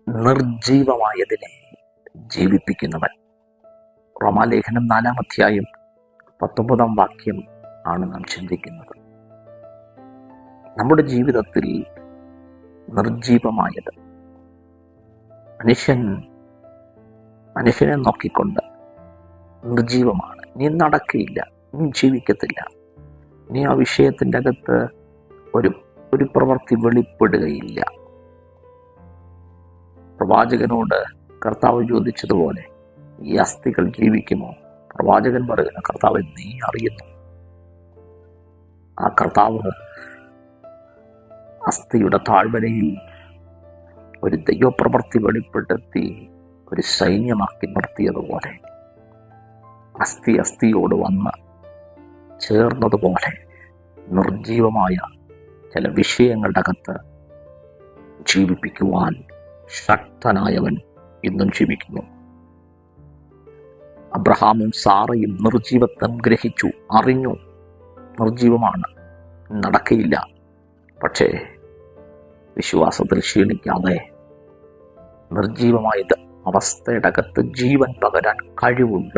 നിർജീവമായതിനെ ജീവിപ്പിക്കുന്നവൻ. റോമാലേഖനം 4-ാം അധ്യായം 19-ാം വാക്യം ആണ് നാം ചിന്തിക്കുന്നത്. നമ്മുടെ ജീവിതത്തിൽ നിർജീവമായത് മനുഷ്യനെ നോക്കിക്കൊണ്ട് നിർജീവമാണ്, നീ നടക്കുകയില്ല, നീ ജീവിക്കത്തില്ല, നീ ആ വിഷയത്തിൻ്റെ അകത്ത് ഒരു പ്രവൃത്തി വെളിപ്പെടുകയില്ല. പ്രവാചകനോട് കർത്താവ് ചോദിച്ചതുപോലെ ഈ അസ്ഥികൾ ജീവിക്കുമോ? പ്രവാചകൻ പറയുന്ന, കർത്താവ് നീ അറിയുന്നു. ആ കർത്താവ് അസ്ഥിയുടെ താഴ്വരയിൽ ഒരു ദൈവപ്രവൃത്തി വെളിപ്പെടുത്തി ഒരു സൈന്യമാക്കി നിർത്തിയതുപോലെ അസ്ഥിയോട് വന്ന് ചേർന്നതുപോലെ നിർജീവമായ ചില വിഷയങ്ങളുടെ അകത്ത് ജീവിപ്പിക്കുവാൻ ശക്തനായവൻ ഇന്നും ജീവിക്കുന്നു. അബ്രഹാമും സാറയും നിർജീവത്വം ഗ്രഹിച്ചു, അറിഞ്ഞു നിർജീവമാണ്, നടക്കയില്ല. പക്ഷേ വിശ്വാസത്തിൽ ക്ഷീണിക്കാതെ നിർജീവമായ അവസ്ഥയുടെ അകത്ത് ജീവൻ പകരാൻ കഴിവുള്ള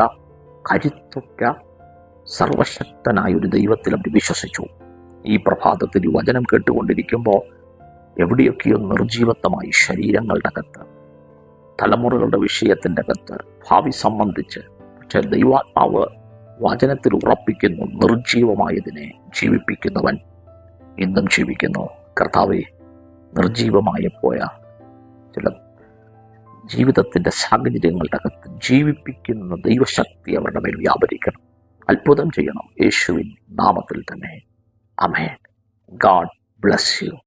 കരുത്തുറ്റ സർവശക്തനായ ഒരു ദൈവത്തിൽ അവർ വിശ്വസിച്ചു. ഈ പ്രഭാതത്തിൽ ഈ വചനം കേട്ടുകൊണ്ടിരിക്കുമ്പോൾ എവിടെയൊക്കെയോ നിർജീവത്വമായി ശരീരങ്ങളുടെ അകത്ത്, തലമുറകളുടെ വിഷയത്തിൻ്റെ അകത്ത്, ഭാവി സംബന്ധിച്ച്, പക്ഷേ ദൈവാത്മാവ് വചനത്തിൽ ഉറപ്പിക്കുന്നു, നിർജീവമായതിനെ ജീവിപ്പിക്കുന്നവൻ ഇന്നും ജീവിക്കുന്നു. കർത്താവെ, നിർജീവമായ പോയ ചില ജീവിതത്തിൻ്റെ സാഹചര്യങ്ങളുടെ അകത്ത് ജീവിപ്പിക്കുന്ന ദൈവശക്തി അവരുടെ മേൽ വ്യാപരിക്കണം, അത്ഭുതം ചെയ്യണം. യേശുവിൻ നാമത്തിൽ തന്നെ. ആമേൻ. God bless U.